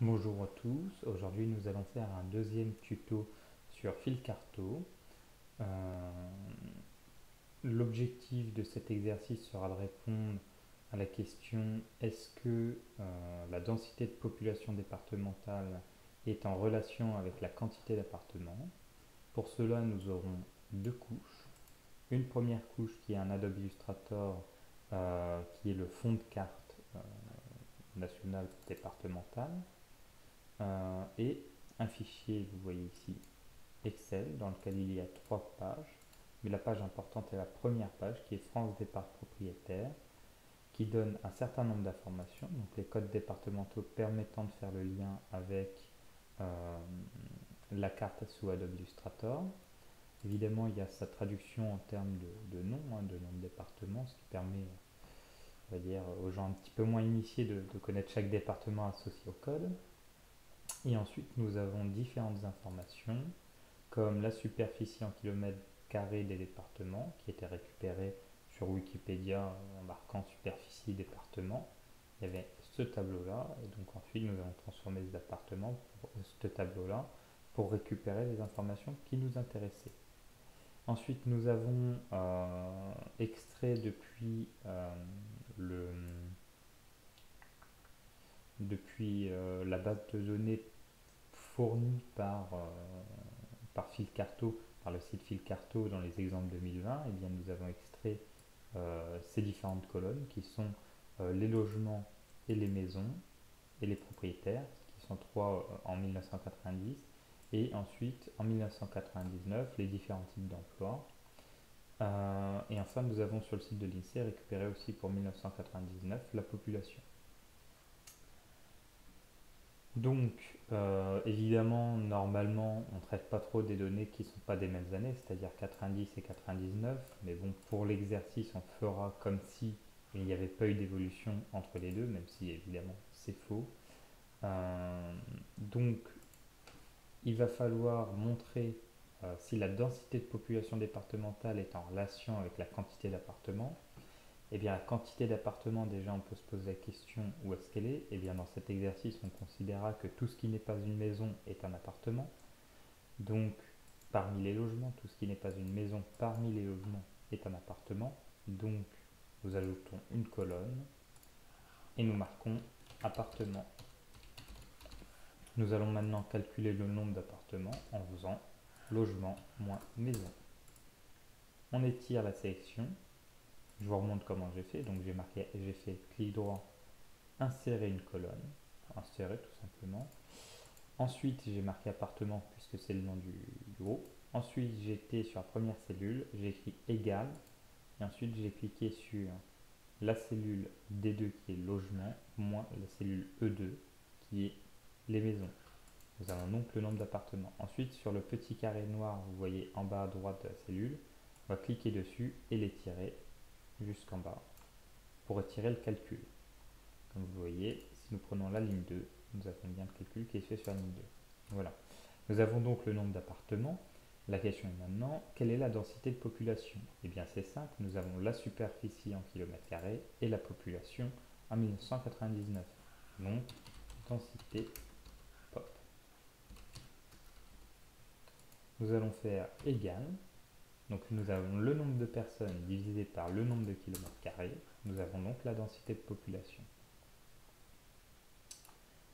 Bonjour à tous, aujourd'hui nous allons faire un deuxième tuto sur Fil-Carto. Euh, L'objectif de cet exercice sera de répondre à la question est-ce que la densité de population départementale est en relation avec la quantité d'appartements. Pour cela nous aurons deux couches. Une première couche qui est un Adobe Illustrator qui est le fond de carte national départemental et un fichier, vous voyez ici, Excel, dans lequel il y a trois pages. Mais la page importante est la première page qui est France Départ Propriétaire, qui donne un certain nombre d'informations, donc les codes départementaux permettant de faire le lien avec euh, la carte sous Adobe Illustrator. Évidemment, il y a sa traduction en termes de nom, de nom de département, ce qui permet, on va dire, aux gens un petit peu moins initiés de connaître chaque département associé au code. Et ensuite, nous avons différentes informations comme la superficie en kilomètres carrés des départements qui était récupérée sur Wikipédia en marquant superficie département. Il y avait ce tableau-là et donc ensuite nous avons transformé ce tableau-là pour récupérer les informations qui nous intéressaient. Ensuite, nous avons extrait le, depuis la base de données fournie par Fil-Carto, par le site Fil-Carto dans les exemples 2020, eh bien, nous avons extrait ces différentes colonnes qui sont les logements et les maisons et les propriétaires, qui sont trois en 1990, et ensuite en 1999 les différents types d'emplois. Et enfin, nous avons sur le site de l'INSEE récupéré aussi pour 1999 la population. Donc, évidemment, normalement, on ne traite pas trop des données qui ne sont pas des mêmes années, c'est-à-dire 90 et 99, mais bon, pour l'exercice, on fera comme si il n'y avait pas eu d'évolution entre les deux, même si évidemment c'est faux. Donc, il va falloir montrer si la densité de population départementale est en relation avec la quantité d'appartements. Eh bien, la quantité d'appartements, déjà, on peut se poser la question où est-ce qu'elle est. Eh bien, dans cet exercice, on considérera que tout ce qui n'est pas une maison est un appartement. Donc, parmi les logements, tout ce qui n'est pas une maison parmi les logements est un appartement. Donc, nous ajoutons une colonne et nous marquons appartement. Nous allons maintenant calculer le nombre d'appartements en faisant logement moins maison. On étire la sélection. Je vous remontre comment j'ai fait. Donc, j'ai fait clic droit, insérer une colonne, insérer tout simplement. Ensuite, j'ai marqué appartement puisque c'est le nom du groupe. Ensuite, j'ai été sur la première cellule, j'ai écrit égal, et ensuite j'ai cliqué sur la cellule D2 qui est logement, moins la cellule E2 qui est les maisons. Nous avons donc le nombre d'appartements. Ensuite, sur le petit carré noir, vous voyez en bas à droite de la cellule, on va cliquer dessus et l'étirer jusqu'en bas pour retirer le calcul. Comme vous voyez, si nous prenons la ligne 2, nous avons bien le calcul qui est fait sur la ligne 2. Voilà. Nous avons donc le nombre d'appartements. La question est maintenant, quelle est la densité de population? Eh bien c'est simple, nous avons la superficie en kilomètres carrés et la population en 1999. Donc, densité pop. Nous allons faire égal. Donc nous avons le nombre de personnes divisé par le nombre de kilomètres carrés. Nous avons donc la densité de population.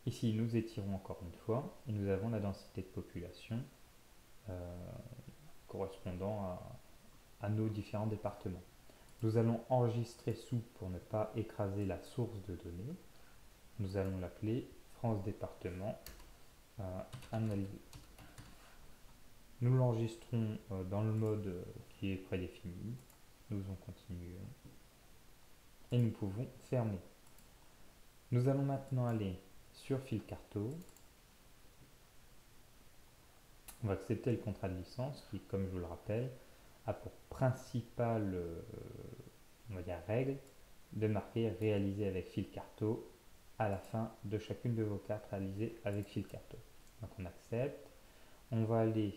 Ici, nous étirons encore une fois et nous avons la densité de population euh, correspondant à nos différents départements. Nous allons enregistrer sous pour ne pas écraser la source de données. Nous allons l'appeler France Département Analyse. Nous l'enregistrons dans le mode qui est prédéfini. Nous en continuons. Et nous pouvons fermer. Nous allons maintenant aller sur Fil-Carto. On va accepter le contrat de licence qui, comme je vous le rappelle, a pour principale on va dire, règle de marquer réalisé avec Fil-Carto à la fin de chacune de vos cartes réalisées avec Fil-Carto. Donc on accepte. On va aller,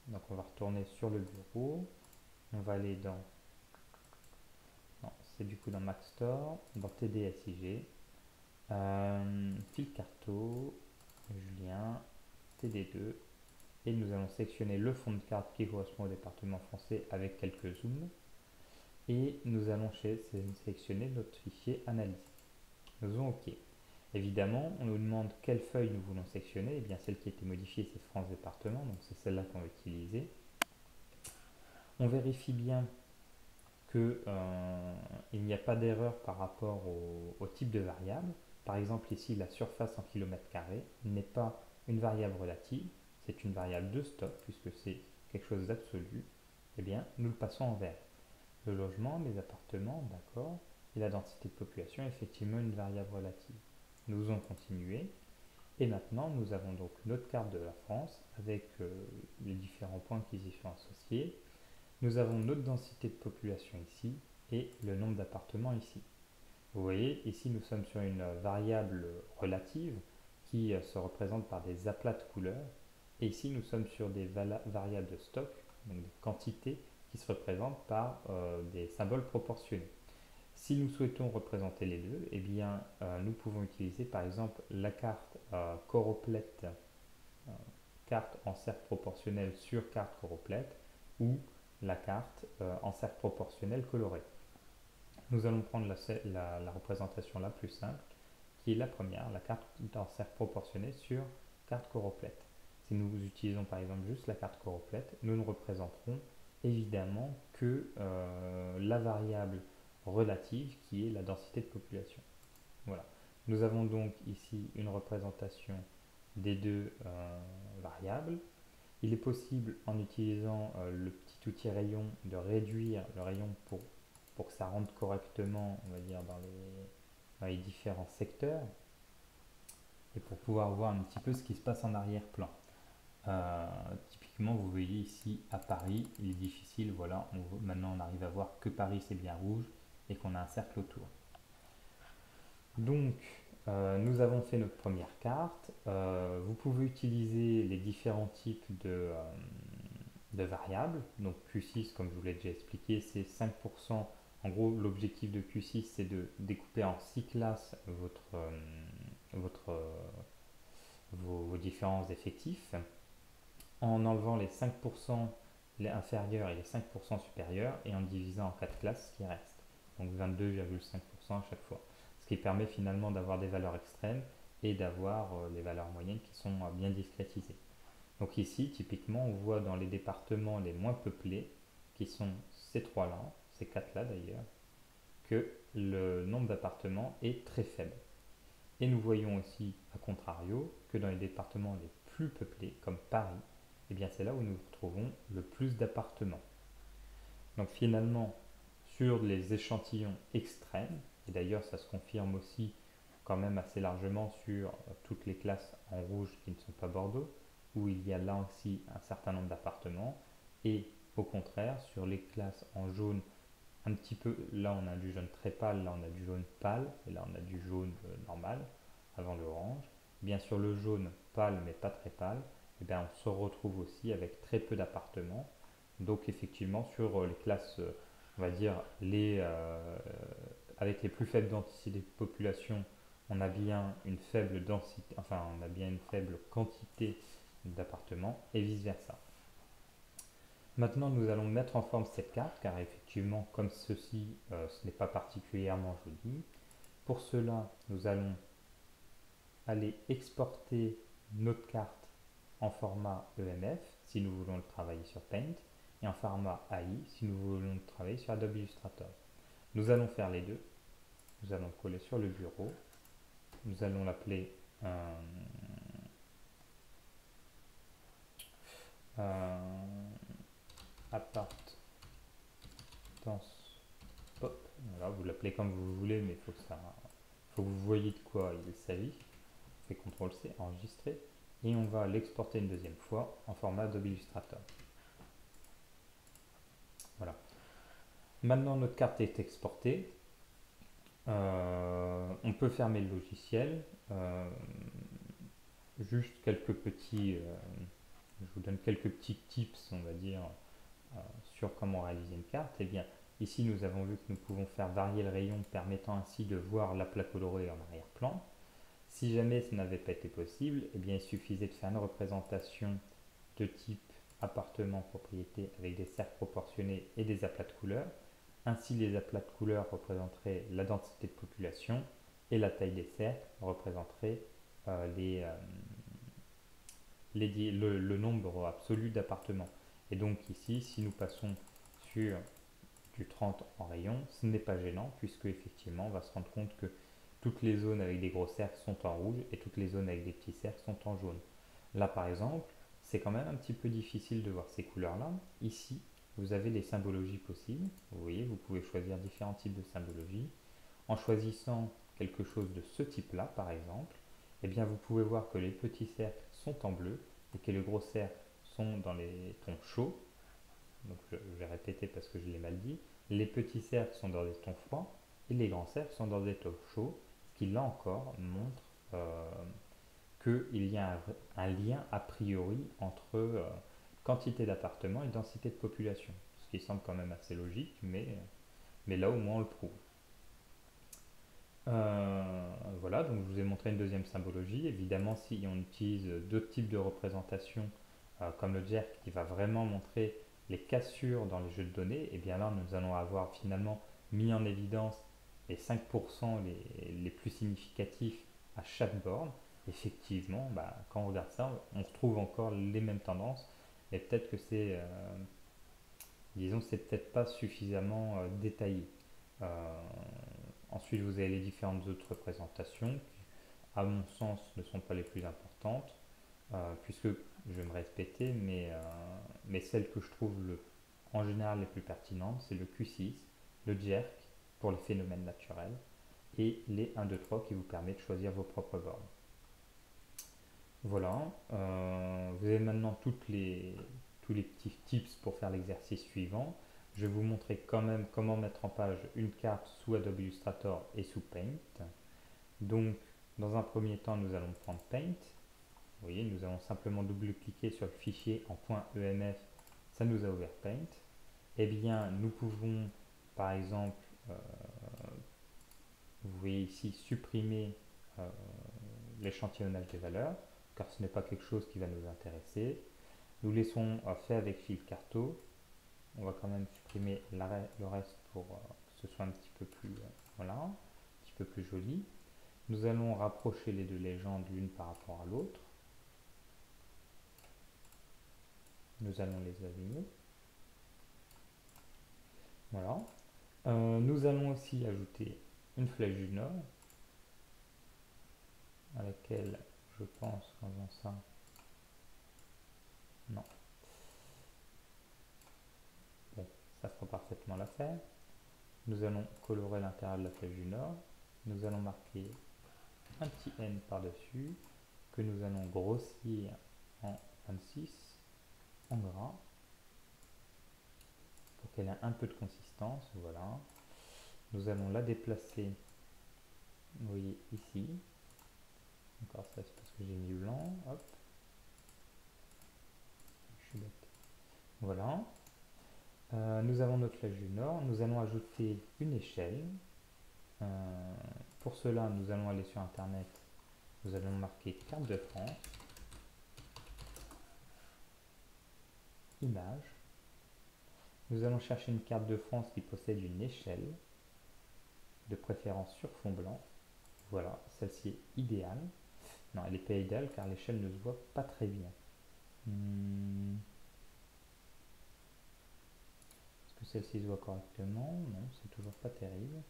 donc on va retourner sur le bureau. On va aller dans, non, c'est du coup dans Store, dans TDSIG, Fil-Carto, Julien, TD2, et nous allons sélectionner le fond de carte qui correspond au département français avec quelques zooms, et nous allons sélectionner notre fichier analyse. Nous faisons OK. Évidemment, on nous demande quelle feuille nous voulons sélectionner. Et bien celle qui a été modifiée, c'est France Département, donc c'est celle-là qu'on va utiliser. On vérifie bien qu'il n'y a pas d'erreur par rapport au type de variable. Par exemple, ici, la surface en kilomètres carrés n'est pas une variable relative, c'est une variable de stock, puisque c'est quelque chose d'absolu. Eh bien, nous le passons en vert. Le logement, les appartements, d'accord, et la densité de population est effectivement une variable relative. Nous allons continuer. Et maintenant, nous avons donc notre carte de la France avec les différents points qui y sont associés. Nous avons notre densité de population ici et le nombre d'appartements ici. Vous voyez, ici nous sommes sur une variable relative qui se représente par des aplats de couleurs. Et ici nous sommes sur des variables de stock, donc des quantités qui se représentent par des symboles proportionnés. Si nous souhaitons représenter les deux, eh bien, nous pouvons utiliser par exemple la carte choroplète, carte en cercle proportionnel sur carte choroplète, ou la carte en cercle proportionnel coloré. Nous allons prendre la représentation la plus simple, qui est la première, la carte en cercle proportionnel sur carte choroplète. Si nous utilisons par exemple juste la carte choroplète, nous ne représenterons évidemment que la variable relative qui est la densité de population. Voilà. Nous avons donc ici une représentation des deux variables. Il est possible, en utilisant le petit outil rayon, de réduire le rayon pour que ça rentre correctement, on va dire, dans les différents secteurs et pour pouvoir voir un petit peu ce qui se passe en arrière-plan. Typiquement, vous voyez ici à Paris, il est difficile, voilà, maintenant on arrive à voir que Paris c'est bien rouge et qu'on a un cercle autour. Donc, nous avons fait notre première carte. Vous pouvez utiliser les différents types de variables. Donc Q6, comme je vous l'ai déjà expliqué, c'est 5%. En gros, l'objectif de Q6, c'est de découper en 6 classes vos différents effectifs, en enlevant les 5% les inférieurs et les 5% supérieurs, et en divisant en 4 classes ce qui reste. Donc 22,5% à chaque fois. Ce qui permet finalement d'avoir des valeurs extrêmes et d'avoir les valeurs moyennes qui sont bien discrétisées. Donc ici, typiquement, on voit dans les départements les moins peuplés, qui sont ces trois-là, ces quatre-là d'ailleurs, que le nombre d'appartements est très faible. Et nous voyons aussi, à contrario, que dans les départements les plus peuplés, comme Paris, eh bien c'est là où nous retrouvons le plus d'appartements. Donc finalement, sur les échantillons extrêmes, et d'ailleurs ça se confirme aussi quand même assez largement sur toutes les classes en rouge qui ne sont pas Bordeaux, où il y a là aussi un certain nombre d'appartements, et au contraire, sur les classes en jaune, un petit peu, là on a du jaune très pâle, là on a du jaune pâle, et là on a du jaune normal, avant l'orange. Bien sûr le jaune pâle mais pas très pâle, et bien on se retrouve aussi avec très peu d'appartements. Donc effectivement sur les classes, on va dire, avec les plus faibles densités de population, on a bien une faible densité, enfin on a bien une faible quantité d'appartements et vice versa. Maintenant, nous allons mettre en forme cette carte, car effectivement, comme ceci, ce n'est pas particulièrement joli. Pour cela, nous allons aller exporter notre carte en format EMF, si nous voulons le travailler sur Paint, et en format AI, si nous voulons le travailler sur Adobe Illustrator. Nous allons faire les deux. Nous allons coller sur le bureau. Nous allons l'appeler appartance pop. Voilà, vous l'appelez comme vous voulez, mais il faut que vous voyez de quoi il s'agit. On fait CTRL-C, enregistrer, et on va l'exporter une deuxième fois en format Adobe Illustrator. Voilà. Maintenant notre carte est exportée. On peut fermer le logiciel. Juste quelques petits, je vous donne quelques petits tips, on va dire, sur comment réaliser une carte. Eh bien, ici nous avons vu que nous pouvons faire varier le rayon, permettant ainsi de voir l'aplat coloré en arrière-plan. Si jamais ça n'avait pas été possible, eh bien, il suffisait de faire une représentation de type appartement propriété avec des cercles proportionnés et des aplats de couleurs. Ainsi, les aplats de couleurs représenteraient la densité de population et la taille des cercles représenterait le nombre absolu d'appartements. Et donc ici, si nous passons sur du 30 en rayon, ce n'est pas gênant puisque effectivement on va se rendre compte que toutes les zones avec des gros cercles sont en rouge et toutes les zones avec des petits cercles sont en jaune. Là par exemple, c'est quand même un petit peu difficile de voir ces couleurs-là. Ici, vous avez les symbologies possibles. Vous voyez, vous pouvez choisir différents types de symbologies. En choisissant quelque chose de ce type-là, par exemple, eh bien vous pouvez voir que les petits cercles sont en bleu et que les gros cercles sont dans les tons chauds. Donc je vais répéter parce que je l'ai mal dit. Les petits cercles sont dans des tons froids et les grands cercles sont dans des tons chauds, ce qui là encore montre qu'il y a un lien a priori entre quantité d'appartements et densité de population. Ce qui semble quand même assez logique, mais là au moins on le prouve. Voilà, donc je vous ai montré une deuxième symbologie. Évidemment, si on utilise d'autres types de représentations, comme le jerk qui va vraiment montrer les cassures dans les jeux de données, et bien là, nous allons avoir finalement mis en évidence les 5% les plus significatifs à chaque borne. Effectivement, quand on regarde ça, on retrouve encore les mêmes tendances, mais peut-être que disons, c'est peut-être pas suffisamment détaillé. Euh, Ensuite, vous avez les différentes autres représentations qui, à mon sens, ne sont pas les plus importantes, puisque je vais me répéter, mais celles que je trouve en général les plus pertinentes, c'est le Q6, le jerk pour les phénomènes naturels, et les 1, 2, 3 qui vous permettent de choisir vos propres bornes. Voilà, vous avez maintenant tous les petits tips pour faire l'exercice suivant. Je vais vous montrer quand même comment mettre en page une carte sous Adobe Illustrator et sous Paint. Donc, dans un premier temps, nous allons prendre Paint. Vous voyez, nous allons simplement double-cliquer sur le fichier en .emf. Ça nous a ouvert Paint. Eh bien, nous pouvons, par exemple, vous voyez ici, supprimer l'échantillonnage des valeurs, car ce n'est pas quelque chose qui va nous intéresser. Nous laissons fait avec fil carto. On va quand même supprimer le reste pour que ce soit un petit peu plus, voilà, un petit peu plus joli. Nous allons rapprocher les deux légendes l'une par rapport à l'autre. Nous allons les aligner. Voilà. Nous allons aussi ajouter une flèche du nord à laquelle je pense qu'en faisant ça, non, bon, ça fera parfaitement l'affaire. Nous allons colorer l'intérieur de la flèche du nord. Nous allons marquer un petit N par-dessus que nous allons grossir en 26 en gras pour qu'elle ait un peu de consistance. Voilà. Nous allons la déplacer, vous voyez ici. Encore ça, c'est parce que j'ai mis blanc. Hop. Je suis bête. Voilà. Nous avons notre flèche du nord. Nous allons ajouter une échelle. Pour cela, nous allons aller sur Internet. Nous allons marquer carte de France. Image. Nous allons chercher une carte de France qui possède une échelle, de préférence sur fond blanc. Voilà, celle-ci est idéale. Non, elle n'est pas idéale car l'échelle ne se voit pas très bien. Est-ce que celle-ci se voit correctement? Non, c'est toujours pas terrible.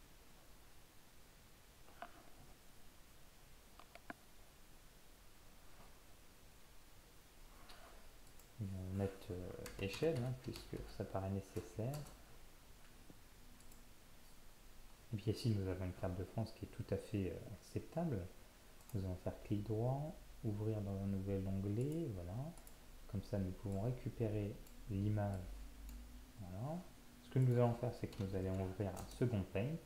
On va mettre échelle, puisque ça paraît nécessaire. Et bien ici, nous avons une carte de France qui est tout à fait acceptable. Nous allons faire clic droit, ouvrir dans un nouvel onglet, voilà. Comme ça, nous pouvons récupérer l'image. Voilà. Ce que nous allons faire, c'est que nous allons ouvrir un second Paint.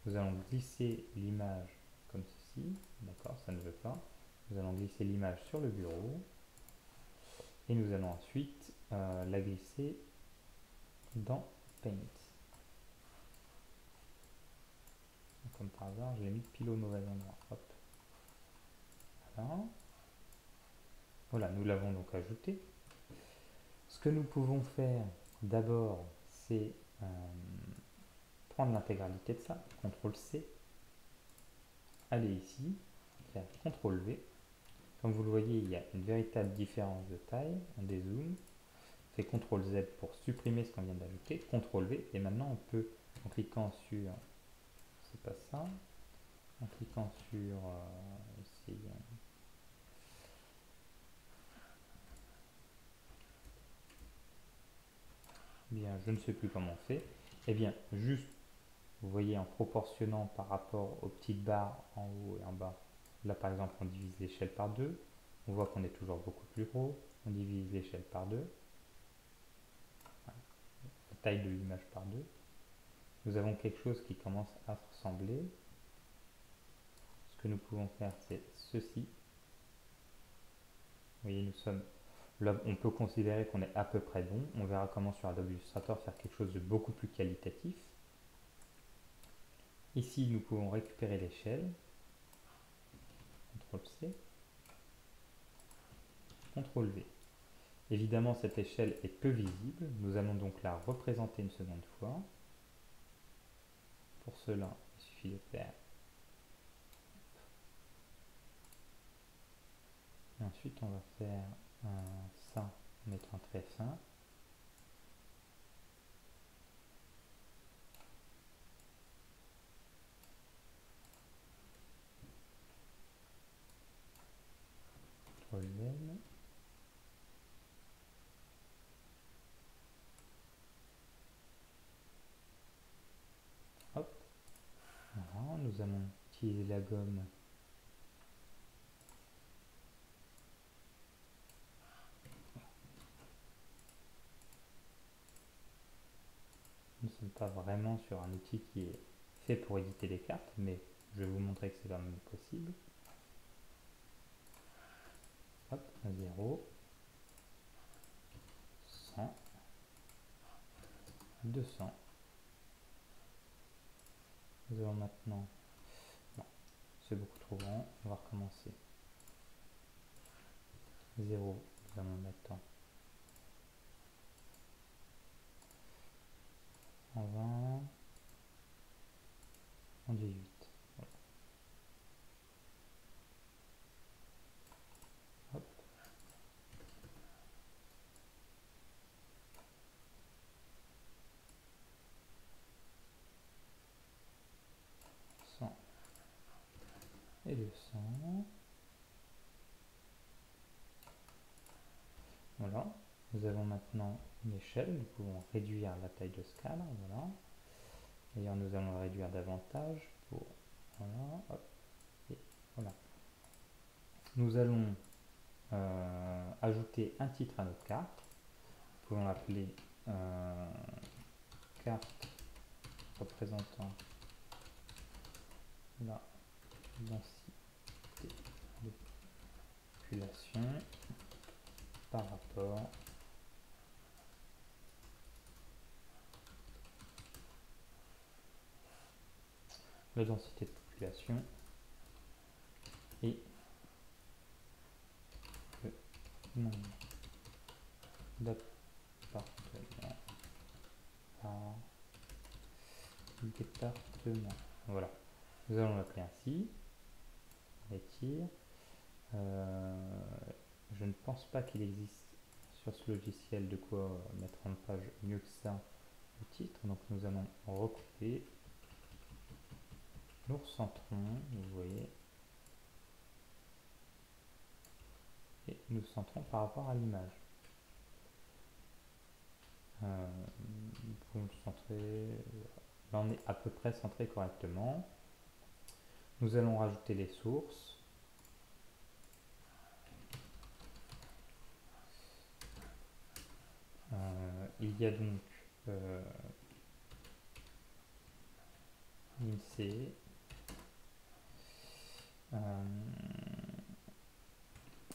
Nous allons glisser l'image comme ceci. D'accord, ça ne veut pas. Nous allons glisser l'image sur le bureau. Et nous allons ensuite la glisser dans Paint. Comme par hasard, je l'ai mis pile au mauvais endroit. Hop. Voilà. Voilà, nous l'avons donc ajouté. Ce que nous pouvons faire d'abord, c'est prendre l'intégralité de ça, CTRL C, aller ici, faire CTRL V. Comme vous le voyez, il y a une véritable différence de taille. On dézoome, on fait CTRL Z pour supprimer ce qu'on vient d'ajouter, CTRL V, et maintenant on peut, en cliquant sur, c'est pas ça, en cliquant sur ici, bien, je ne sais plus comment on fait, et bien, juste, vous voyez, en proportionnant par rapport aux petites barres en haut et en bas, là par exemple, on divise l'échelle par deux, on voit qu'on est toujours beaucoup plus gros, on divise l'échelle par deux, la taille de l'image par deux, nous avons quelque chose qui commence à se ressembler. Ce que nous pouvons faire, c'est ceci. Vous voyez, nous sommes là, on peut considérer qu'on est à peu près bon. On verra comment sur Adobe Illustrator faire quelque chose de beaucoup plus qualitatif. Ici, nous pouvons récupérer l'échelle. CTRL C, CTRL V. Évidemment, cette échelle est peu visible. Nous allons donc la représenter une seconde fois. Pour cela, il suffit de faire. Et ensuite, on va faire ça en mettant un trait fin. CTRL Z. Hop. Voilà, nous allons utiliser la gomme. Nous ne sommes pas vraiment sur un outil qui est fait pour éditer les cartes, mais je vais vous montrer que c'est quand même possible. Hop, 0, 100, 200. Nous allons maintenant... Non, c'est beaucoup trop grand, on va recommencer. 0, nous allons mettre en 20, en 18. Voilà. Hop. 100 et 200. Voilà. Nous avons maintenant une échelle, nous pouvons réduire la taille de ce cadre, voilà. D'ailleurs, nous allons le réduire davantage pour, voilà, hop, et voilà. Nous allons ajouter un titre à notre carte. Nous pouvons l'appeler carte représentant la densité de population par rapport la densité de population et le nombre d'appartements par département. Voilà, nous allons l'appeler ainsi. On l'étire. Je ne pense pas qu'il existe sur ce logiciel de quoi mettre en page mieux que ça le titre, donc nous allons recouper, nous recentrons, vous voyez, et nous centrons par rapport à l'image. Vous pouvez le centrer, là on est à peu près centré correctement. Nous allons rajouter les sources. Il y a donc l'INSEE,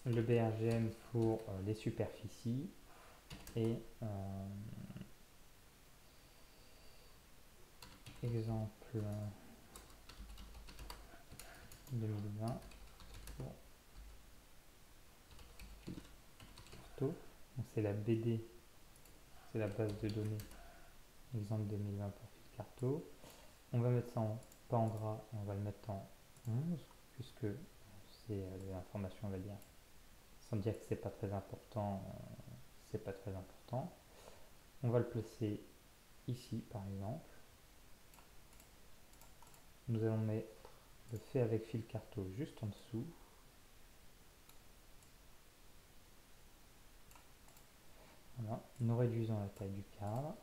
le BRGM pour les superficies et exemple 2020 pour Donc c'est la BD, c'est la base de données, exemple 2020 pour Filcarto. On va mettre ça pas en gras, on va le mettre en 11, puisque c'est des informations, on va dire, sans dire que c'est pas très important, c'est pas très important. On va le placer ici, par exemple. Nous allons mettre le fait avec Filcarto juste en dessous. Voilà, nous réduisons la taille du cadre.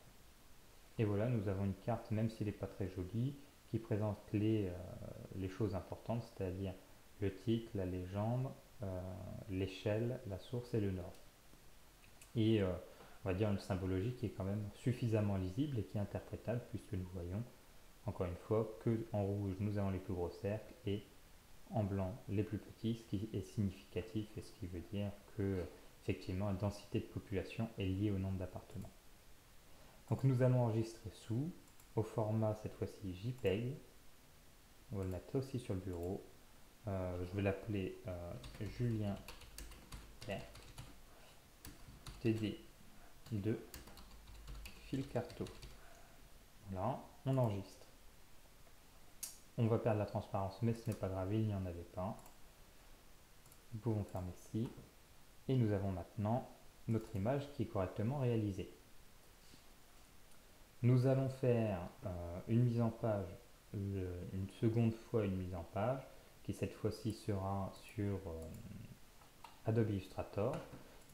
Et voilà, nous avons une carte, même s'il n'est pas très joli, qui présente les choses importantes, c'est-à-dire le titre, la légende, l'échelle, la source et le nord. Et on va dire une symbologie qui est quand même suffisamment lisible et qui est interprétable, puisque nous voyons, encore une fois, que en rouge nous avons les plus gros cercles et en blanc les plus petits, ce qui est significatif et ce qui veut dire que effectivement la densité de population est liée au nombre d'appartements. Donc nous allons enregistrer sous, au format cette fois-ci JPEG. On va le mettre aussi sur le bureau. Je vais l'appeler Julien TD2 Filcarto. Voilà, on enregistre. On va perdre la transparence, mais ce n'est pas grave, il n'y en avait pas. Nous pouvons fermer ici. Et nous avons maintenant notre image qui est correctement réalisée. Nous allons faire une mise en page, une seconde fois une mise en page, qui cette fois-ci sera sur Adobe Illustrator.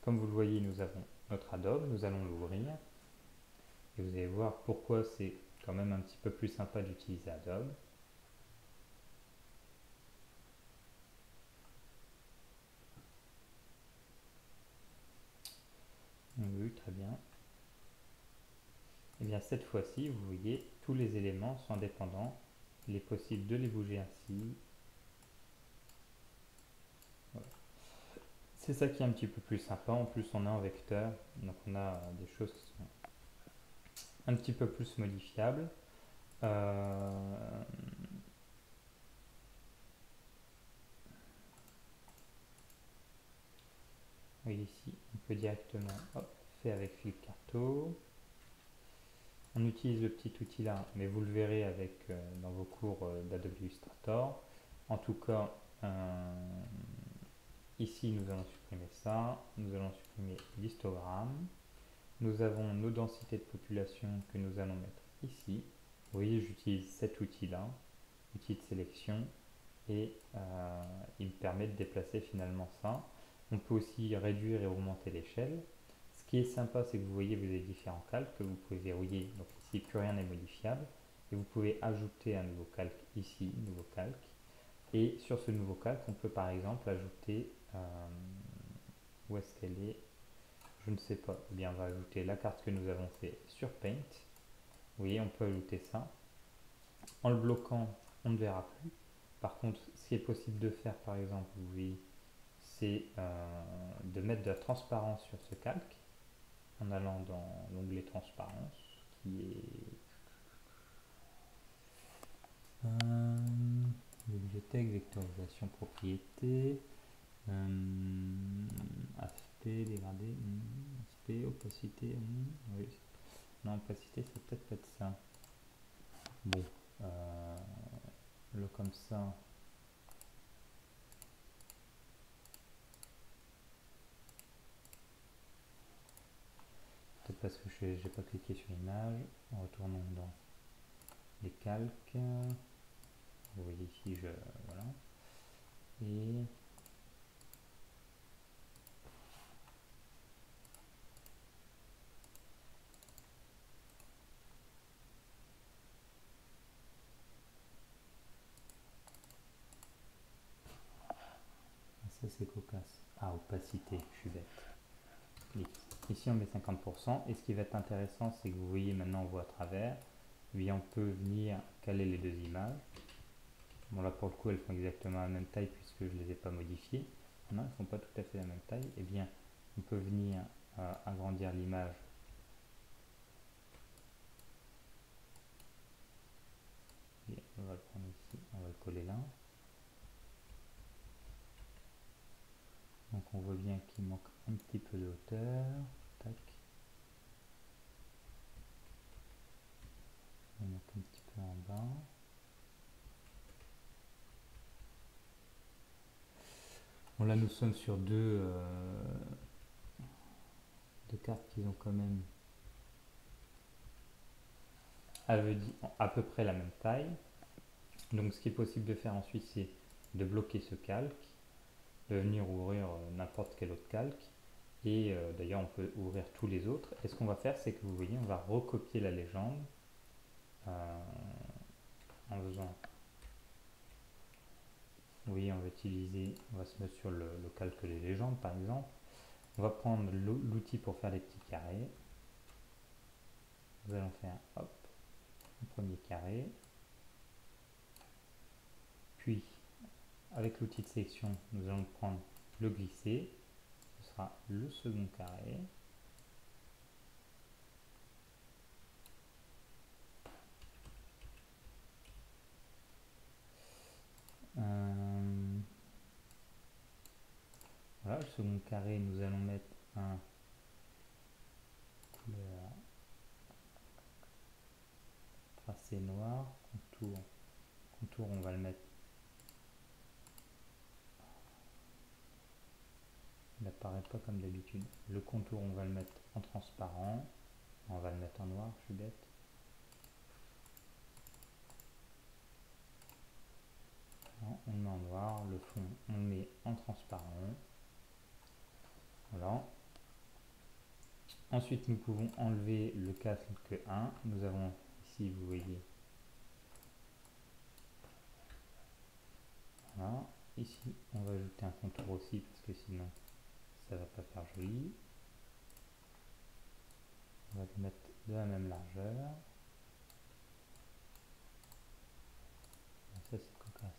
Comme vous le voyez, nous avons notre Adobe, nous allons l'ouvrir. Et vous allez voir pourquoi c'est quand même un petit peu plus sympa d'utiliser Adobe. Oui, très bien. Et bien cette fois-ci, vous voyez, tous les éléments sont indépendants. Il est possible de les bouger ainsi. Voilà. C'est ça qui est un petit peu plus sympa. En plus, on est en vecteur, donc on a des choses qui sont un petit peu plus modifiables. Oui, ici, on peut directement, hop, fait avec Filcarto. On utilise le petit outil là, mais vous le verrez avec, dans vos cours d'Adobe Illustrator. En tout cas, ici, nous allons supprimer ça. Nous allons supprimer l'histogramme. Nous avons nos densités de population que nous allons mettre ici. Vous voyez, j'utilise cet outil-là, outil de sélection, et il me permet de déplacer finalement ça. On peut aussi réduire et augmenter l'échelle. Ce qui est sympa, c'est que vous voyez, vous avez différents calques que vous pouvez verrouiller. Donc ici, plus rien n'est modifiable. Et vous pouvez ajouter un nouveau calque ici, nouveau calque. Et sur ce nouveau calque, on peut par exemple ajouter, où est-ce qu'elle est? Je ne sais pas. Eh bien, on va ajouter la carte que nous avons fait sur Paint. Vous voyez, on peut ajouter ça. En le bloquant, on ne verra plus. Par contre, ce qui est possible de faire, par exemple, vous voyez, c'est de mettre de la transparence sur ce calque en allant dans l'onglet transparence qui est bibliothèque, vectorisation, propriété, aspect, dégradé, aspect, opacité, oui. Non, opacité, c'est peut-être pas de ça. Bon, le comme ça. Peut-être parce que je n'ai pas cliqué sur l'image. Retournons dans les calques. Vous voyez ici, voilà. Et ça c'est cocasse. Ah, opacité, je suis bête. X. Ici on met 50%. Et ce qui va être intéressant, c'est que vous voyez maintenant on voit à travers. Et bien on peut venir caler les deux images. Bon là pour le coup elles font exactement la même taille puisque je ne les ai pas modifiées. Non, elles ne font pas tout à fait la même taille. Et bien on peut venir agrandir l'image. On va le prendre ici, on va le coller là. Donc on voit bien qu'il manque un petit peu de hauteur. Tac. On va mettre un petit peu en bas. Bon, là nous sommes sur deux cartes qui ont quand même à peu près la même taille. Donc ce qui est possible de faire ensuite, c'est de bloquer ce calque, de venir ouvrir n'importe quel autre calque, et d'ailleurs on peut ouvrir tous les autres. Et ce qu'on va faire, c'est que vous voyez, on va recopier la légende euh, en faisant... Vous voyez, on va se mettre sur le calque des légendes par exemple. On va prendre l'outil pour faire les petits carrés. Nous allons faire hop, un premier carré, puis avec l'outil de sélection, nous allons prendre le glisser, ce sera le second carré. Voilà, le second carré, nous allons mettre un couleur tracé noir, contour on va le mettre, il n'apparaît pas comme d'habitude, le contour on va le mettre en transparent, on va le mettre en noir, je suis bête. Non, on le met en noir, le fond on le met en transparent, voilà. Ensuite nous pouvons enlever le calque 1, nous avons ici, vous voyez, voilà. Ici on va ajouter un contour aussi parce que sinon ça va pas faire joli. On va le mettre de la même largeur. Ça c'est cocasse.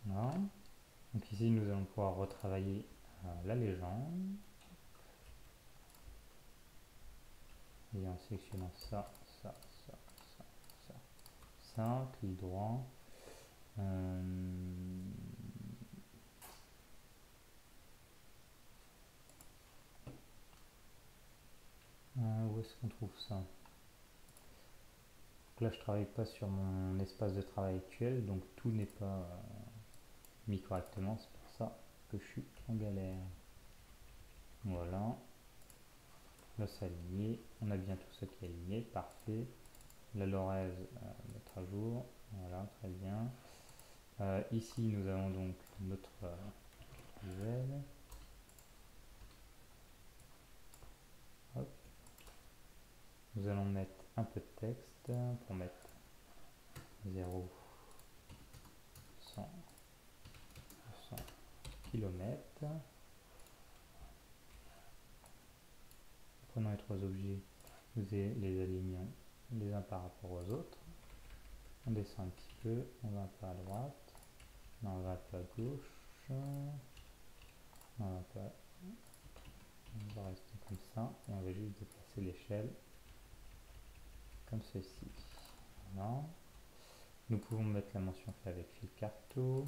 Voilà. Donc ici nous allons pouvoir retravailler la légende. Et en sélectionnant ça, clic droit. Où est-ce qu'on trouve ça? Donc là je travaille pas sur mon espace de travail actuel, donc tout n'est pas mis correctement, c'est pour ça que je suis en galère. Voilà. Là c'est aligné, on a bien tout ça qui est aligné, parfait. La lorraise, mettre à jour, voilà, très bien. Ici nous avons donc notre visuel. Hop. Nous allons mettre un peu de texte pour mettre 0, 100, 100 km. Prenons les trois objets, nous les alignons les uns par rapport aux autres. On descend un petit peu, on va un peu à droite, non, on va un peu à gauche, on va un peu à... on va rester comme ça et on va juste déplacer l'échelle comme ceci. Voilà. Nous pouvons mettre la mention fait avec fil carto.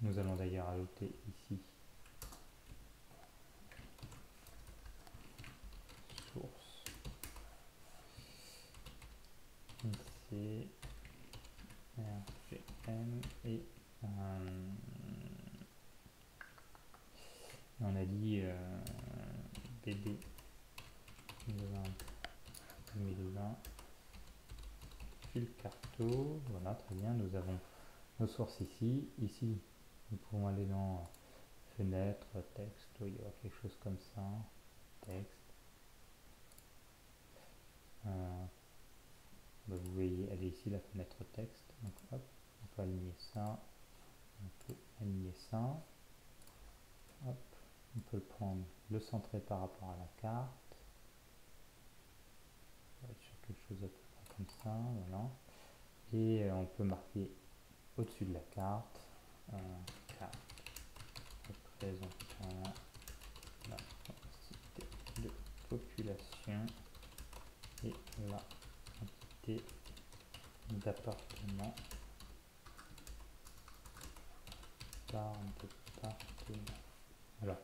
Nous allons d'ailleurs ajouter ici source IC RGM et on a dit BD 2020 fil carto. Voilà, très bien, nous avons nos sources ici. Ici nous pouvons aller dans fenêtre, texte, il y aura quelque chose comme ça, texte. Vous voyez, elle est ici la fenêtre texte, donc hop, on peut aligner ça, on peut aligner ça, hop, on peut le prendre, le centrer par rapport à la carte, on va être sur quelque chose à peu près comme ça, voilà, et on peut marquer au-dessus de la carte, carte représentant la densité de population et la quantité d'appartements par département. Alors,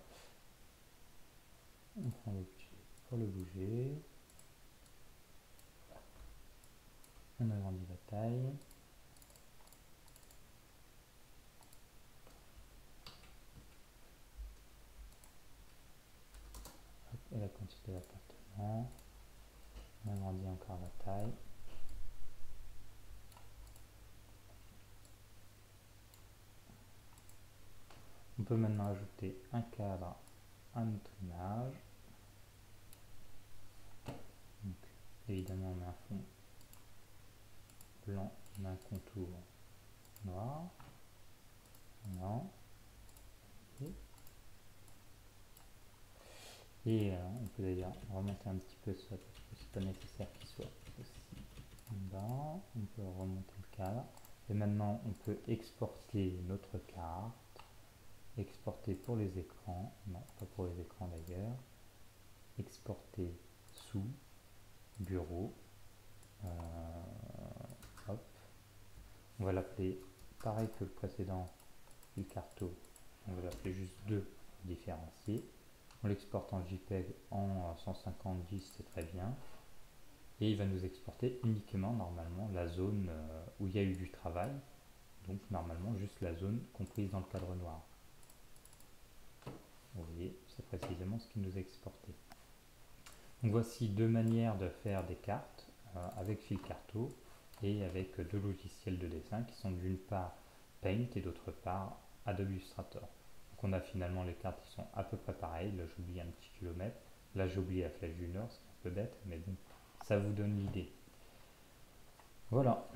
on prend l'objet pour le bouger, on agrandit la taille, et la quantité d'appartements, on agrandit encore la taille. On peut maintenant ajouter un cadre à notre image. Donc, évidemment, on met un fond blanc, on a un contour noir. Voilà. Et on peut d'ailleurs remonter un petit peu ça parce que c'est pas nécessaire qu'il soit aussi en bas. On peut remonter le cadre. Et maintenant, on peut exporter notre carte. Exporter pour les écrans. Non, pas pour les écrans d'ailleurs. Exporter sous bureau. Hop. On va l'appeler pareil que le précédent fil carto. On va l'appeler juste 2 différenciés. On l'exporte en JPEG en 150-10, c'est très bien. Et il va nous exporter uniquement normalement la zone où il y a eu du travail. Donc normalement juste la zone comprise dans le cadre noir. Vous voyez, c'est précisément ce qu'il nous a exporté. Donc voici deux manières de faire des cartes avec fil carto et avec deux logiciels de dessin qui sont d'une part Paint et d'autre part Adobe Illustrator. Donc on a finalement les cartes qui sont à peu près pareilles. Là j'oublie un petit kilomètre. Là j'ai oublié la flèche du nord, ce qui est un peu bête, mais bon, ça vous donne l'idée. Voilà.